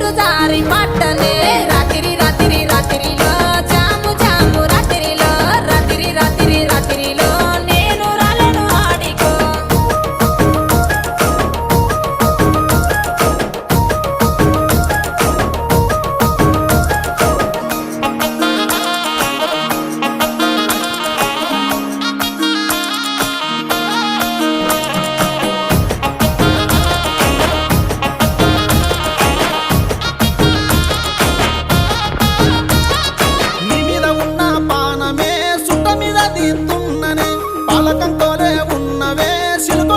నీకు జారి పట్టనే రాత్రి రాత్రి రాత్రిలో జాము జాము రాత్రిలో రాత్రి రాత్రి రాత్రిలో నేను రాలను ఆడికో నీ మీద ఉన్న పానమే సుట్ట మీద తీస్తున్ననే పాలకంతోనే ఉన్నవే సిలుక